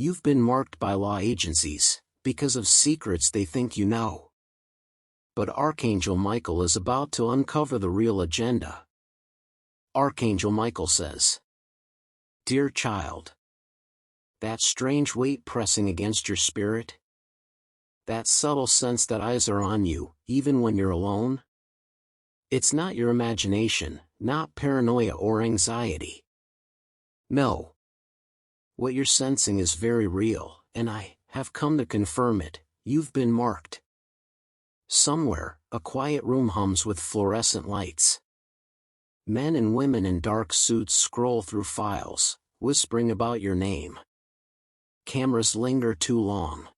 You've been marked by law agencies, because of secrets they think you know. But Archangel Michael is about to uncover the real agenda. Archangel Michael says, "Dear child, that strange weight pressing against your spirit? That subtle sense that eyes are on you, even when you're alone? It's not your imagination, not paranoia or anxiety. No. What you're sensing is very real, and I have come to confirm it. You've been marked. Somewhere, a quiet room hums with fluorescent lights. Men and women in dark suits scroll through files, whispering about your name. Cameras linger too long.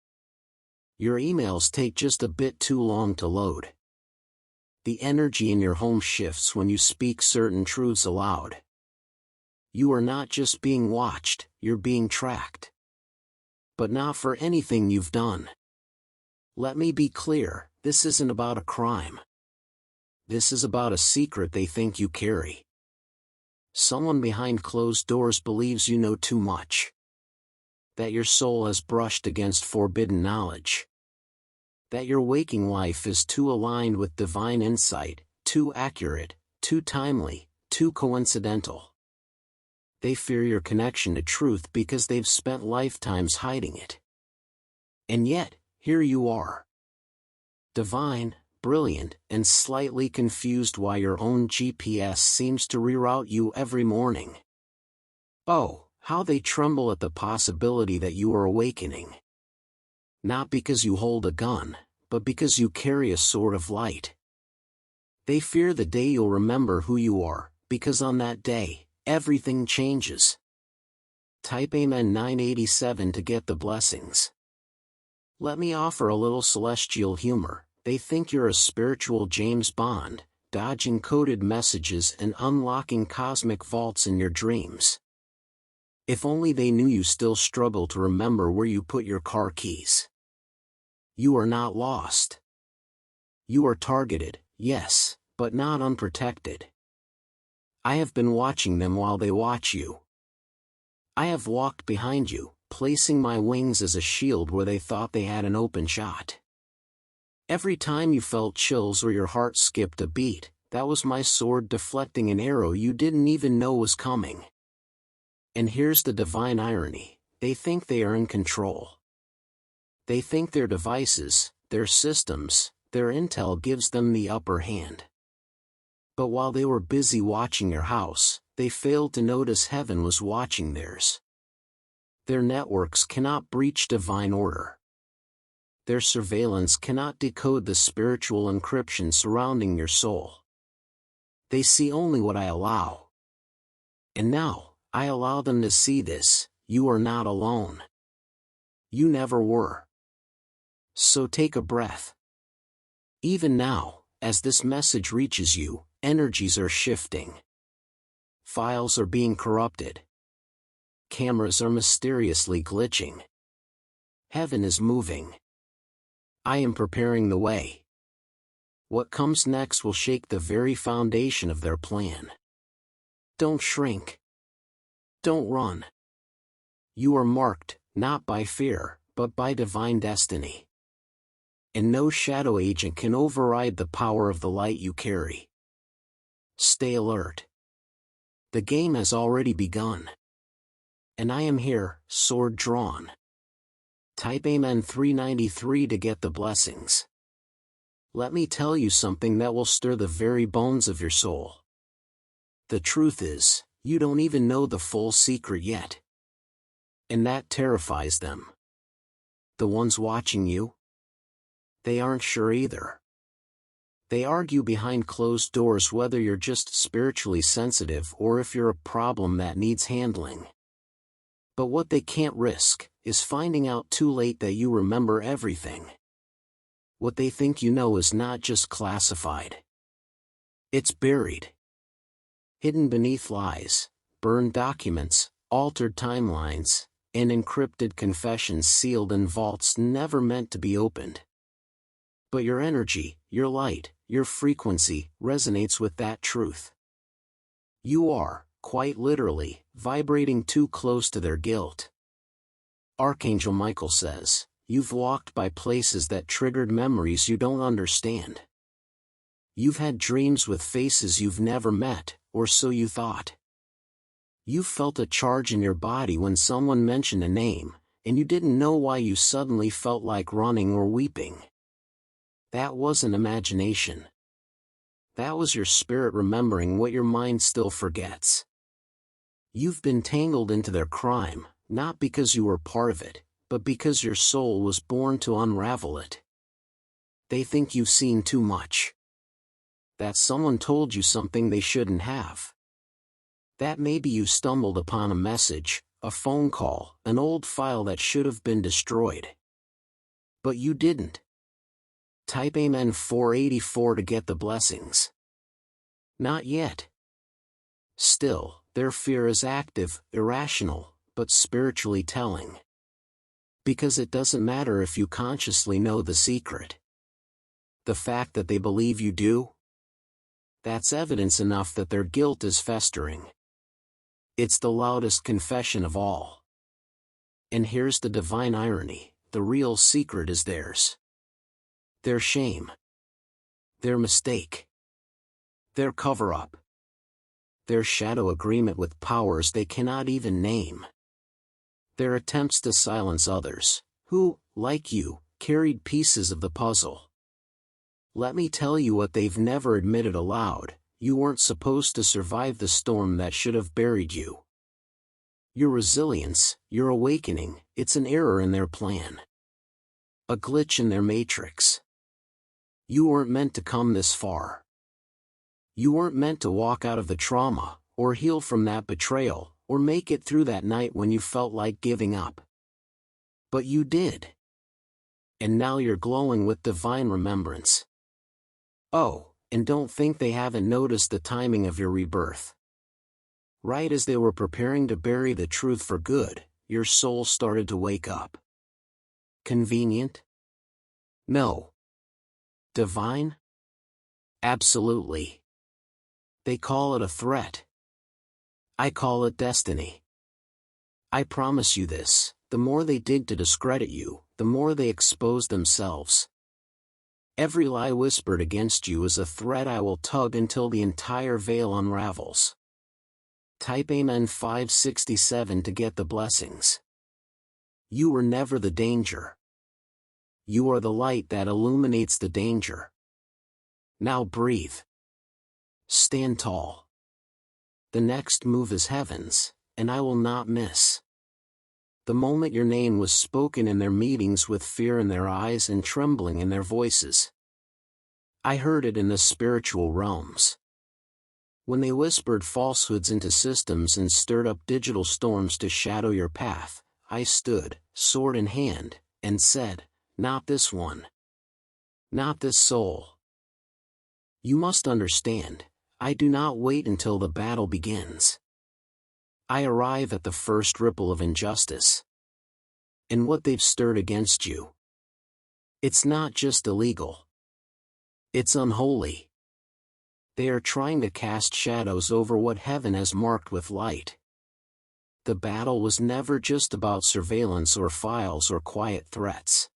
Your emails take just a bit too long to load. The energy in your home shifts when you speak certain truths aloud. You are not just being watched, you're being tracked. But not for anything you've done. Let me be clear, this isn't about a crime. This is about a secret they think you carry. Someone behind closed doors believes you know too much. That your soul has brushed against forbidden knowledge. That your waking life is too aligned with divine insight, too accurate, too timely, too coincidental. They fear your connection to truth because they've spent lifetimes hiding it. And yet, here you are. Divine, brilliant, and slightly confused why your own GPS seems to reroute you every morning. Oh, how they tremble at the possibility that you are awakening. Not because you hold a gun, but because you carry a sword of light. They fear the day you'll remember who you are, because on that day, everything changes. Type Amen 987 to get the blessings. Let me offer a little celestial humor. They think you're a spiritual James Bond, dodging coded messages and unlocking cosmic vaults in your dreams. If only they knew you still struggle to remember where you put your car keys. You are not lost. You are targeted, yes, but not unprotected. I have been watching them while they watch you. I have walked behind you, placing my wings as a shield where they thought they had an open shot. Every time you felt chills or your heart skipped a beat, that was my sword deflecting an arrow you didn't even know was coming. And here's the divine irony, they think they are in control. They think their devices, their systems, their intel gives them the upper hand. But while they were busy watching your house, they failed to notice heaven was watching theirs. Their networks cannot breach divine order. Their surveillance cannot decode the spiritual encryption surrounding your soul. They see only what I allow. And now, I allow them to see this: you are not alone. You never were. So take a breath. Even now, as this message reaches you, energies are shifting. Files are being corrupted. Cameras are mysteriously glitching. Heaven is moving. I am preparing the way. What comes next will shake the very foundation of their plan. Don't shrink. Don't run. You are marked, not by fear, but by divine destiny. And no shadow agent can override the power of the light you carry. Stay alert. The game has already begun. And I am here, sword drawn. Type Amen 393 to get the blessings. Let me tell you something that will stir the very bones of your soul. The truth is, you don't even know the full secret yet. And that terrifies them. The ones watching you? They aren't sure either. They argue behind closed doors whether you're just spiritually sensitive or if you're a problem that needs handling. But what they can't risk is finding out too late that you remember everything. What they think you know is not just classified. It's buried. Hidden beneath lies, burned documents, altered timelines, and encrypted confessions sealed in vaults never meant to be opened. But your energy, your light, your frequency, resonates with that truth. You are, quite literally, vibrating too close to their guilt. Archangel Michael says, you've walked by places that triggered memories you don't understand. You've had dreams with faces you've never met, or so you thought. You felt a charge in your body when someone mentioned a name, and you didn't know why you suddenly felt like running or weeping. That wasn't imagination. That was your spirit remembering what your mind still forgets. You've been tangled into their crime, not because you were part of it, but because your soul was born to unravel it. They think you've seen too much. That someone told you something they shouldn't have. That maybe you stumbled upon a message, a phone call, an old file that should have been destroyed. But you didn't. Type Amen 484 to get the blessings. Not yet. Still, their fear is active, irrational, but spiritually telling. Because it doesn't matter if you consciously know the secret. The fact that they believe you do? That's evidence enough that their guilt is festering. It's the loudest confession of all. And here's the divine irony, the real secret is theirs. Their shame. Their mistake. Their cover-up. Their shadow agreement with powers they cannot even name. Their attempts to silence others, who, like you, carried pieces of the puzzle. Let me tell you what they've never admitted aloud: you weren't supposed to survive the storm that should have buried you. Your resilience, your awakening, it's an error in their plan. A glitch in their matrix. You weren't meant to come this far. You weren't meant to walk out of the trauma, or heal from that betrayal, or make it through that night when you felt like giving up. But you did. And now you're glowing with divine remembrance. Oh, and don't think they haven't noticed the timing of your rebirth. Right as they were preparing to bury the truth for good, your soul started to wake up. Convenient? No. Divine? Absolutely. They call it a threat. I call it destiny. I promise you this, the more they dig to discredit you, the more they expose themselves. Every lie whispered against you is a thread I will tug until the entire veil unravels. Type Amen 567 to get the blessings. You were never the danger. You are the light that illuminates the danger. Now breathe. Stand tall. The next move is heaven's, and I will not miss. The moment your name was spoken in their meetings with fear in their eyes and trembling in their voices, I heard it in the spiritual realms. When they whispered falsehoods into systems and stirred up digital storms to shadow your path, I stood, sword in hand, and said, not this one. Not this soul. You must understand, I do not wait until the battle begins. I arrive at the first ripple of injustice. And what they've stirred against you. It's not just illegal. It's unholy. They are trying to cast shadows over what heaven has marked with light. The battle was never just about surveillance or files or quiet threats.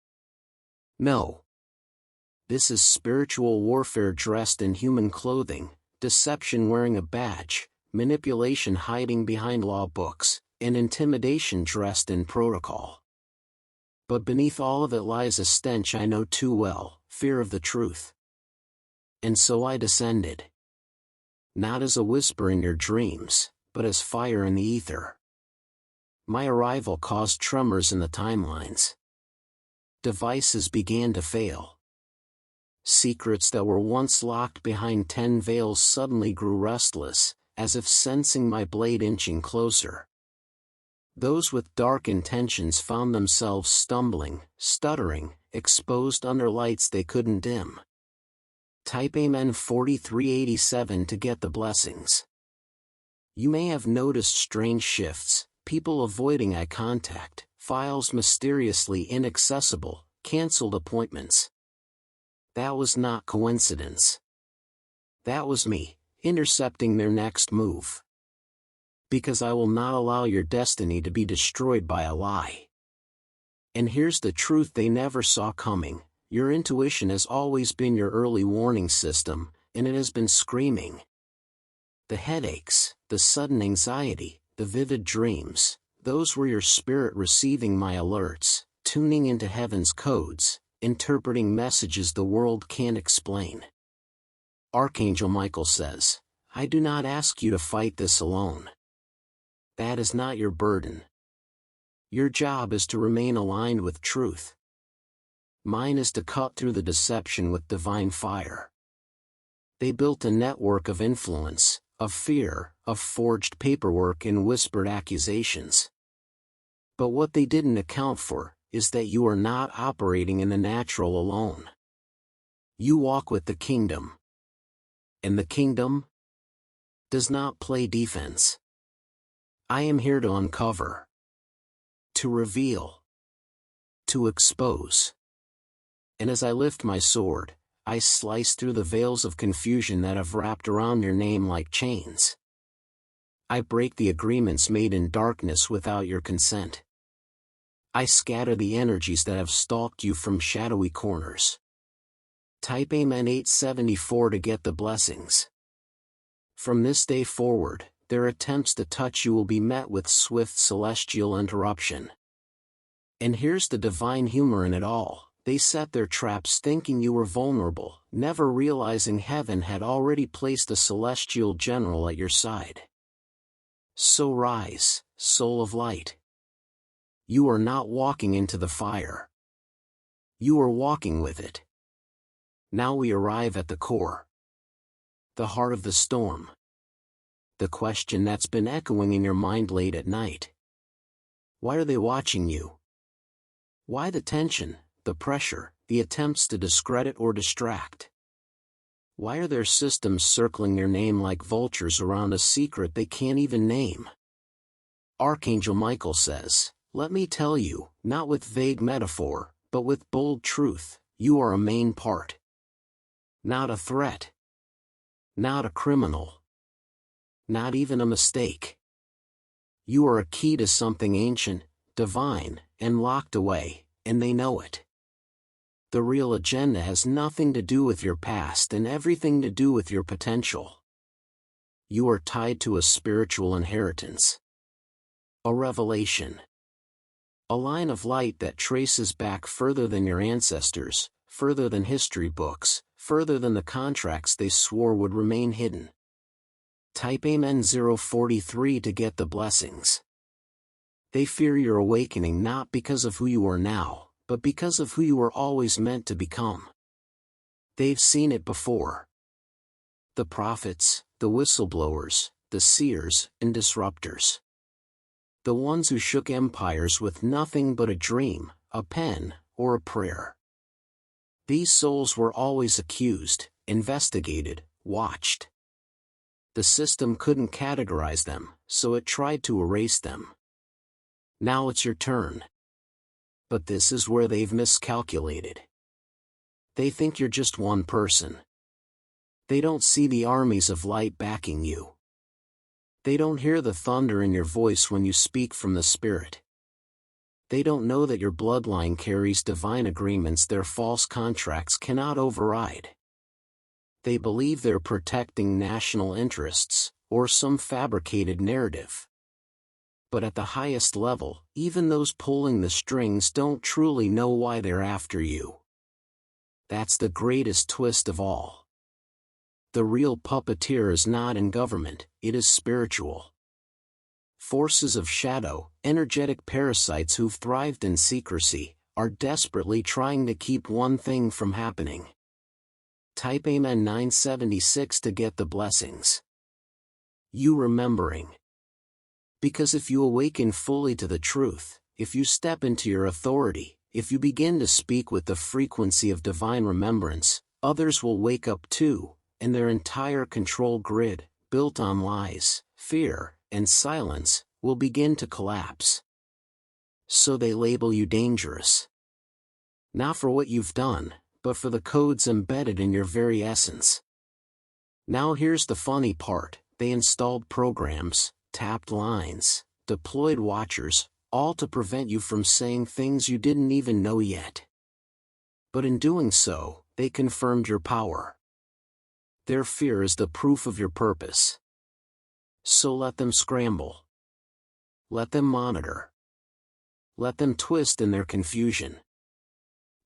No. This is spiritual warfare dressed in human clothing, deception wearing a badge, manipulation hiding behind law books, and intimidation dressed in protocol. But beneath all of it lies a stench I know too well, fear of the truth. And so I descended. Not as a whisper in your dreams, but as fire in the ether. My arrival caused tremors in the timelines. Devices began to fail. Secrets that were once locked behind 10 veils suddenly grew restless, as if sensing my blade inching closer. Those with dark intentions found themselves stumbling, stuttering, exposed under lights they couldn't dim. Type Amen 4387 to get the blessings. You may have noticed strange shifts, people avoiding eye contact, files mysteriously inaccessible, cancelled appointments. That was not coincidence. That was me, intercepting their next move. Because I will not allow your destiny to be destroyed by a lie. And here's the truth they never saw coming: your intuition has always been your early warning system, and it has been screaming. The headaches, the sudden anxiety, the vivid dreams, those were your spirit receiving my alerts, tuning into heaven's codes, interpreting messages the world can't explain. Archangel Michael says, I do not ask you to fight this alone. That is not your burden. Your job is to remain aligned with truth. Mine is to cut through the deception with divine fire. They built a network of influence, of fear, of forged paperwork and whispered accusations. But what they didn't account for is that you are not operating in the natural alone. You walk with the kingdom. And the kingdom does not play defense. I am here to uncover, to reveal, to expose. And as I lift my sword, I slice through the veils of confusion that have wrapped around your name like chains. I break the agreements made in darkness without your consent. I scatter the energies that have stalked you from shadowy corners. Type Amen 874 to get the blessings. From this day forward, their attempts to touch you will be met with swift celestial interruption. And here's the divine humor in it all: they set their traps thinking you were vulnerable, never realizing heaven had already placed a celestial general at your side. So rise, soul of light. You are not walking into the fire. You are walking with it. Now we arrive at the core. The heart of the storm. The question that's been echoing in your mind late at night. Why are they watching you? Why the tension, the pressure, the attempts to discredit or distract? Why are their systems circling your name like vultures around a secret they can't even name? Archangel Michael says, let me tell you, not with vague metaphor, but with bold truth, you are a main part. Not a threat. Not a criminal. Not even a mistake. You are a key to something ancient, divine, and locked away, and they know it. The real agenda has nothing to do with your past and everything to do with your potential. You are tied to a spiritual inheritance. A revelation. A line of light that traces back further than your ancestors, further than history books, further than the contracts they swore would remain hidden. Type Amen 043 to get the blessings. They fear your awakening not because of who you are now, but because of who you were always meant to become. They've seen it before. The prophets, the whistleblowers, the seers, and disruptors. The ones who shook empires with nothing but a dream, a pen, or a prayer. These souls were always accused, investigated, watched. The system couldn't categorize them, so it tried to erase them. Now it's your turn. But this is where they've miscalculated. They think you're just one person. They don't see the armies of light backing you. They don't hear the thunder in your voice when you speak from the Spirit. They don't know that your bloodline carries divine agreements their false contracts cannot override. They believe they're protecting national interests, or some fabricated narrative. But at the highest level, even those pulling the strings don't truly know why they're after you. That's the greatest twist of all. The real puppeteer is not in government, it is spiritual. Forces of shadow, energetic parasites who've thrived in secrecy, are desperately trying to keep one thing from happening. Type Amen 976 to get the blessings. You remembering. Because if you awaken fully to the truth, if you step into your authority, if you begin to speak with the frequency of divine remembrance, others will wake up too, and their entire control grid, built on lies, fear, and silence, will begin to collapse. So they label you dangerous. Not for what you've done, but for the codes embedded in your very essence. Now here's the funny part: they installed programs, tapped lines, deployed watchers, all to prevent you from saying things you didn't even know yet. But in doing so, they confirmed your power. Their fear is the proof of your purpose. So let them scramble. Let them monitor. Let them twist in their confusion.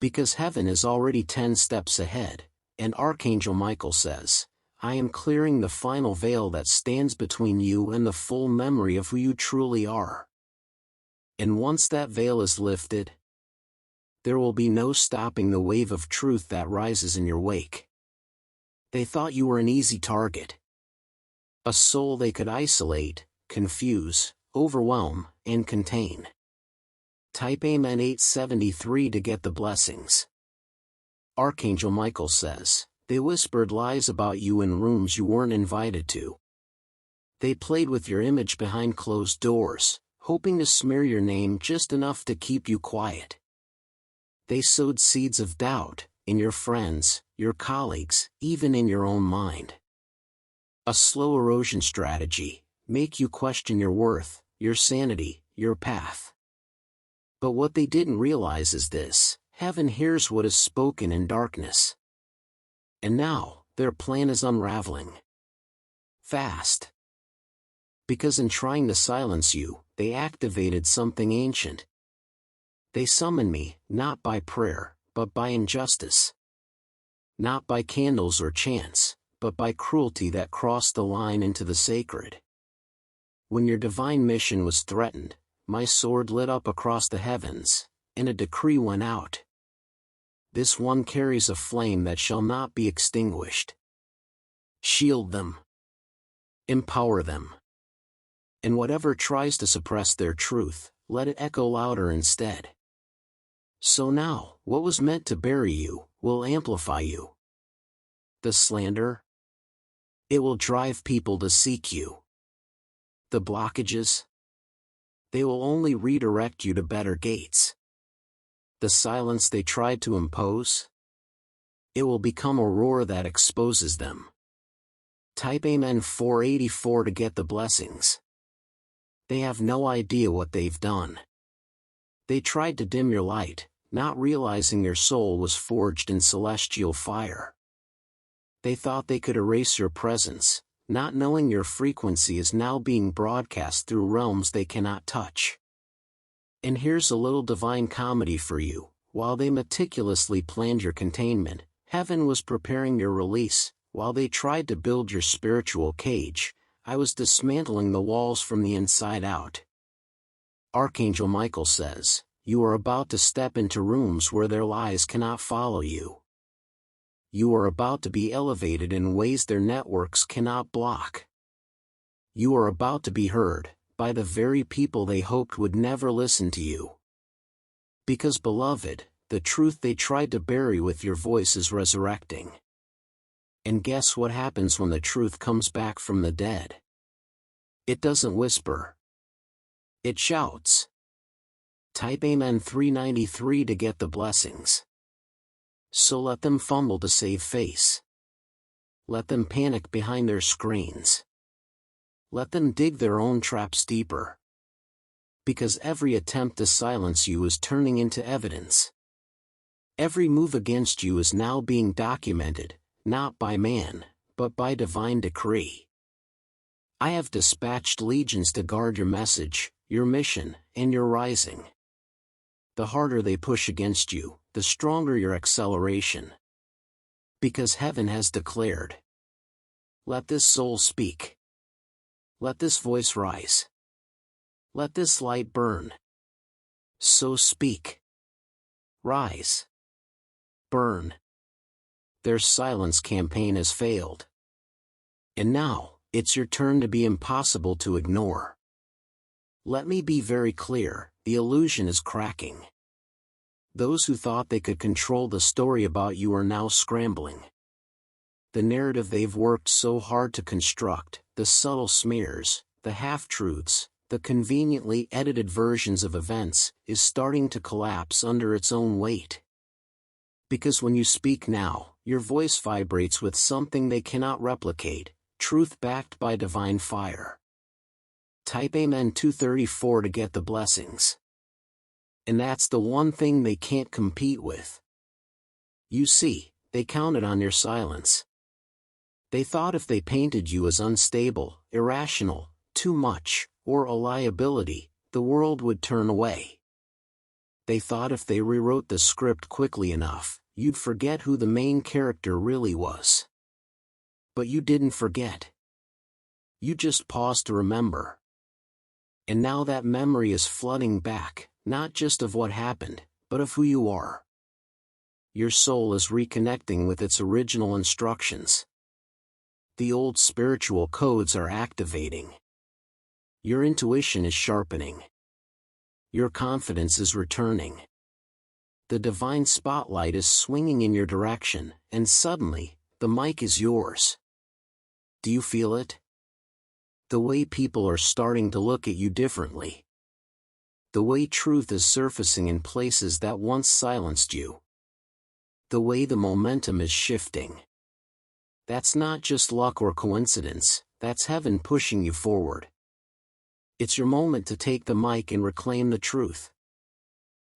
Because heaven is already 10 steps ahead, and Archangel Michael says, I am clearing the final veil that stands between you and the full memory of who you truly are. And once that veil is lifted, there will be no stopping the wave of truth that rises in your wake. They thought you were an easy target. A soul they could isolate, confuse, overwhelm, and contain. Type Amen 873 to get the blessings. Archangel Michael says, they whispered lies about you in rooms you weren't invited to. They played with your image behind closed doors, hoping to smear your name just enough to keep you quiet. They sowed seeds of doubt, in your friends, your colleagues, even in your own mind. A slow erosion strategy, make you question your worth, your sanity, your path. But what they didn't realize is this: heaven hears what is spoken in darkness. And now, their plan is unraveling. Fast. Because in trying to silence you, they activated something ancient. They summon me, not by prayer, but by injustice. Not by candles or chants, but by cruelty that crossed the line into the sacred. When your divine mission was threatened, my sword lit up across the heavens, and a decree went out. This one carries a flame that shall not be extinguished. Shield them. Empower them. And whatever tries to suppress their truth, let it echo louder instead. So now, what was meant to bury you, will amplify you. The slander? It will drive people to seek you. The blockages? They will only redirect you to better gates. The silence they tried to impose? It will become a roar that exposes them. Type Amen 484 to get the blessings. They have no idea what they've done. They tried to dim your light, not realizing your soul was forged in celestial fire. They thought they could erase your presence, not knowing your frequency is now being broadcast through realms they cannot touch. And here's a little divine comedy for you: while they meticulously planned your containment, heaven was preparing your release. While they tried to build your spiritual cage, I was dismantling the walls from the inside out. Archangel Michael says, you are about to step into rooms where their lies cannot follow you. You are about to be elevated in ways their networks cannot block. You are about to be heard by the very people they hoped would never listen to you. Because, beloved, the truth they tried to bury with your voice is resurrecting. And guess what happens when the truth comes back from the dead? It doesn't whisper. It shouts. Type Amen 393 to get the blessings. So let them fumble to save face. Let them panic behind their screens. Let them dig their own traps deeper. Because every attempt to silence you is turning into evidence. Every move against you is now being documented, not by man, but by divine decree. I have dispatched legions to guard your message, your mission, and your rising. The harder they push against you, the stronger your acceleration. Because heaven has declared. Let this soul speak. Let this voice rise. Let this light burn. So speak. Rise. Burn. Their silence campaign has failed. And now, it's your turn to be impossible to ignore. Let me be very clear, the illusion is cracking. Those who thought they could control the story about you are now scrambling. The narrative they've worked so hard to construct, the subtle smears, the half-truths, the conveniently edited versions of events, is starting to collapse under its own weight. Because when you speak now, your voice vibrates with something they cannot replicate, truth backed by divine fire. Type Amen 234 to get the blessings. And that's the one thing they can't compete with. You see, they counted on your silence. They thought if they painted you as unstable, irrational, too much, or a liability, the world would turn away. They thought if they rewrote the script quickly enough, you'd forget who the main character really was. But you didn't forget. You just paused to remember. And now that memory is flooding back, not just of what happened, but of who you are. Your soul is reconnecting with its original instructions. The old spiritual codes are activating. Your intuition is sharpening. Your confidence is returning. The divine spotlight is swinging in your direction, and suddenly, the mic is yours. Do you feel it? The way people are starting to look at you differently. The way truth is surfacing in places that once silenced you. The way the momentum is shifting. That's not just luck or coincidence, that's heaven pushing you forward. It's your moment to take the mic and reclaim the truth.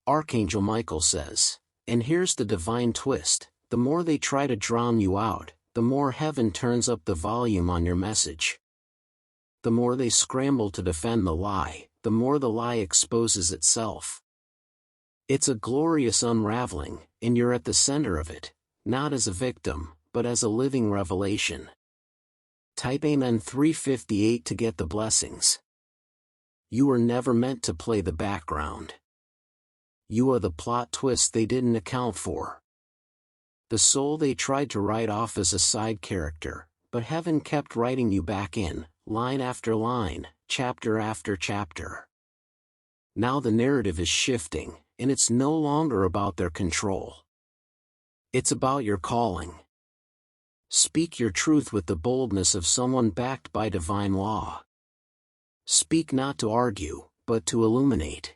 Archangel Michael says, and here's the divine twist, the more they try to drown you out, the more heaven turns up the volume on your message. The more they scramble to defend the lie, the more the lie exposes itself. It's a glorious unraveling, and you're at the center of it, not as a victim, but as a living revelation. Type Amen 358 to get the blessings. You were never meant to play the background. You are the plot twist they didn't account for. The soul they tried to write off as a side character, but heaven kept writing you back in, line after line, chapter after chapter. Now the narrative is shifting, and it's no longer about their control. It's about your calling. Speak your truth with the boldness of someone backed by divine law. Speak not to argue, but to illuminate.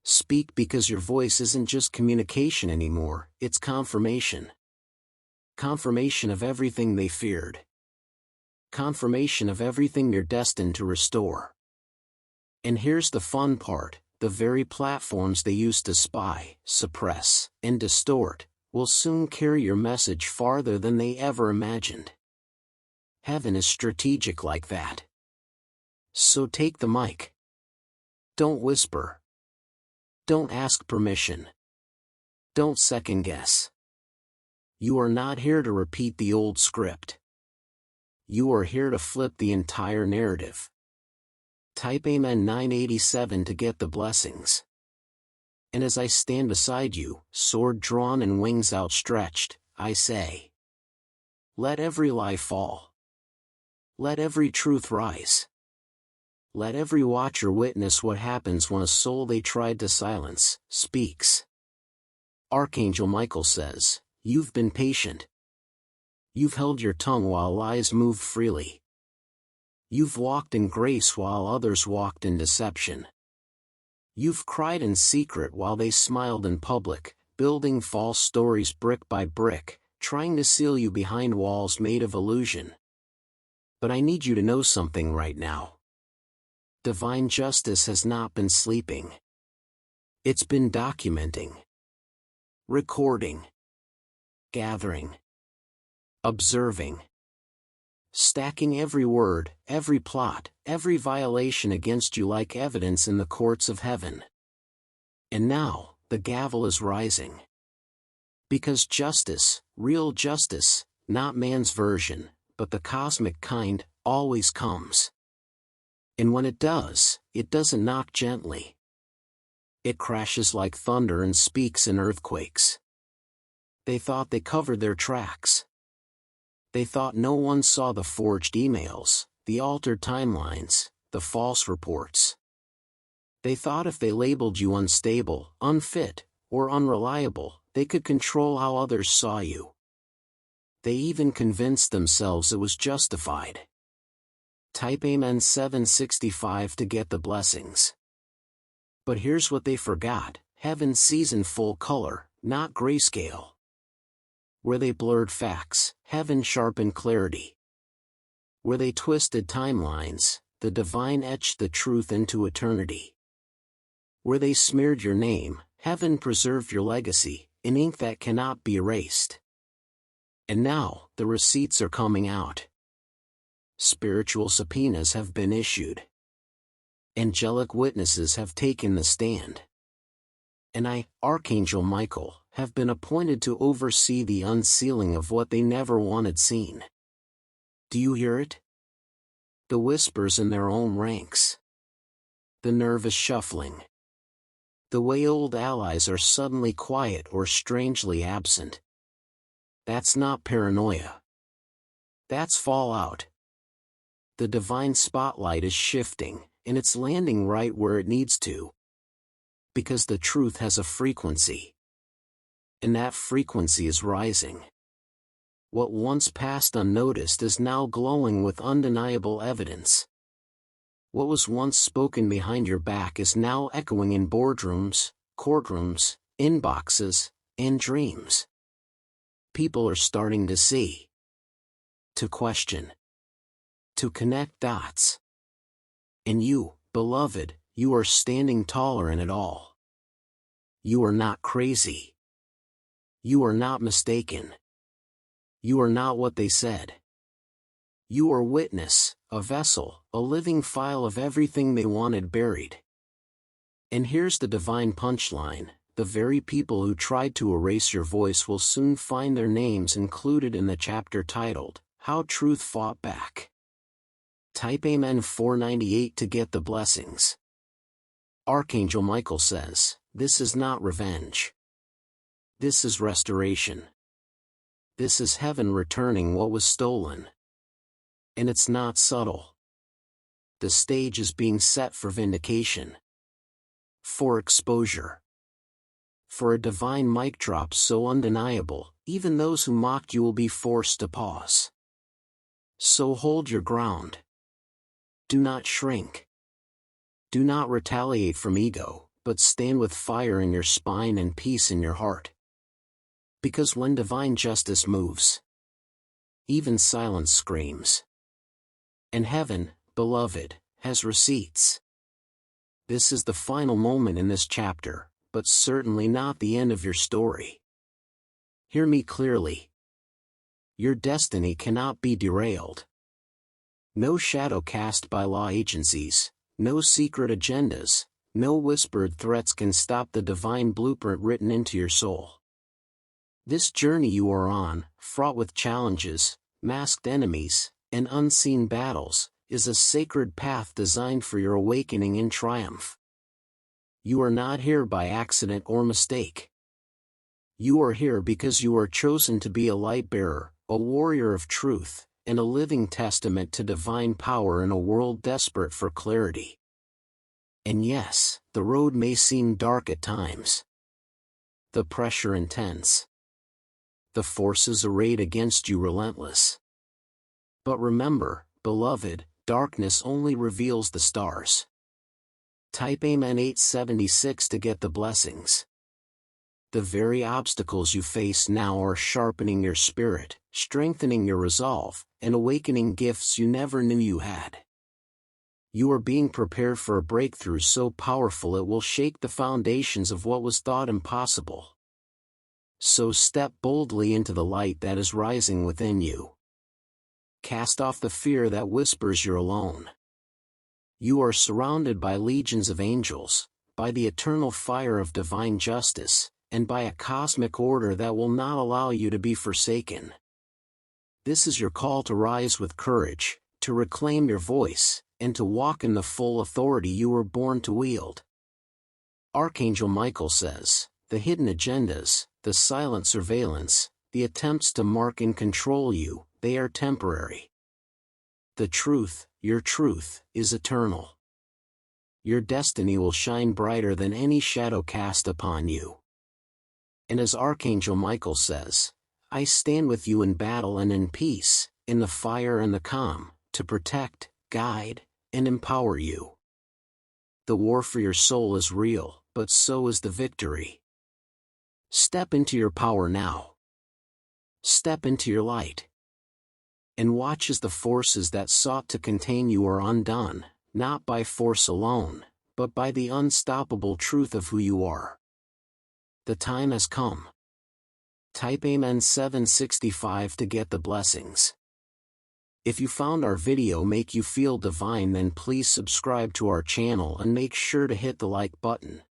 Speak because your voice isn't just communication anymore, it's confirmation. Confirmation of everything they feared. Confirmation of everything you're destined to restore. And here's the fun part, the very platforms they used to spy, suppress, and distort, will soon carry your message farther than they ever imagined. Heaven is strategic like that. So take the mic. Don't whisper. Don't ask permission. Don't second guess. You are not here to repeat the old script. You are here to flip the entire narrative. Type Amen 987 to get the blessings. And as I stand beside you, sword drawn and wings outstretched, I say, let every lie fall. Let every truth rise. Let every watcher witness what happens when a soul they tried to silence, speaks. Archangel Michael says, you've been patient. You've held your tongue while lies moved freely. You've walked in grace while others walked in deception. You've cried in secret while they smiled in public, building false stories brick by brick, trying to seal you behind walls made of illusion. But I need you to know something right now. Divine justice has not been sleeping. It's been documenting, recording, gathering, observing, stacking every word, every plot, every violation against you like evidence in the courts of heaven. And now, the gavel is rising. Because justice, real justice, not man's version, but the cosmic kind, always comes. And when it does, it doesn't knock gently. It crashes like thunder and speaks in earthquakes. They thought they covered their tracks. They thought no one saw the forged emails, the altered timelines, the false reports. They thought if they labeled you unstable, unfit, or unreliable, they could control how others saw you. They even convinced themselves it was justified. Type Amen 765 to get the blessings. But here's what they forgot, heaven sees in full color, not grayscale. Where they blurred facts, heaven sharpened clarity. Where they twisted timelines, the divine etched the truth into eternity. Where they smeared your name, heaven preserved your legacy, in ink that cannot be erased. And now, the receipts are coming out. Spiritual subpoenas have been issued. Angelic witnesses have taken the stand. And I, Archangel Michael, have been appointed to oversee the unsealing of what they never wanted seen. Do you hear it? The whispers in their own ranks. The nervous shuffling. The way old allies are suddenly quiet or strangely absent. That's not paranoia. That's fallout. The divine spotlight is shifting, and it's landing right where it needs to. Because the truth has a frequency. And that frequency is rising. What once passed unnoticed is now glowing with undeniable evidence. What was once spoken behind your back is now echoing in boardrooms, courtrooms, inboxes, and dreams. People are starting to see. To question. To connect dots. And you, beloved, you are standing taller in it all. You are not crazy. You are not mistaken. You are not what they said. You are witness, a vessel, a living file of everything they wanted buried. And here's the divine punchline: the very people who tried to erase your voice will soon find their names included in the chapter titled, How Truth Fought Back. Type Amen 498 to get the blessings. Archangel Michael says, this is not revenge. This is restoration. This is heaven returning what was stolen. And it's not subtle. The stage is being set for vindication. For exposure. For a divine mic drop so undeniable, even those who mocked you will be forced to pause. So hold your ground. Do not shrink. Do not retaliate from ego, but stand with fire in your spine and peace in your heart. Because when divine justice moves, even silence screams. And heaven, beloved, has receipts. This is the final moment in this chapter, but certainly not the end of your story. Hear me clearly. Your destiny cannot be derailed. No shadow cast by law agencies, no secret agendas, no whispered threats can stop the divine blueprint written into your soul. This journey you are on, fraught with challenges, masked enemies, and unseen battles, is a sacred path designed for your awakening in triumph. You are not here by accident or mistake. You are here because you are chosen to be a light bearer, a warrior of truth, and a living testament to divine power in a world desperate for clarity. And yes, the road may seem dark at times. The pressure intense. The forces arrayed against you relentless. But remember, beloved, darkness only reveals the stars. Type Amen 876 to get the blessings. The very obstacles you face now are sharpening your spirit, strengthening your resolve, and awakening gifts you never knew you had. You are being prepared for a breakthrough so powerful it will shake the foundations of what was thought impossible. So step boldly into the light that is rising within you. Cast off the fear that whispers you're alone. You are surrounded by legions of angels, by the eternal fire of divine justice, and by a cosmic order that will not allow you to be forsaken. This is your call to rise with courage, to reclaim your voice, and to walk in the full authority you were born to wield. Archangel Michael says, the hidden agendas, the silent surveillance, the attempts to mark and control you, they are temporary. The truth, your truth, is eternal. Your destiny will shine brighter than any shadow cast upon you. And as Archangel Michael says, I stand with you in battle and in peace, in the fire and the calm, to protect, guide, and empower you. The war for your soul is real, but so is the victory. Step into your power now. Step into your light. And watch as the forces that sought to contain you are undone, not by force alone, but by the unstoppable truth of who you are. The time has come. Type Amen 765 to get the blessings. If you found our video make you feel divine, then please subscribe to our channel and make sure to hit the like button.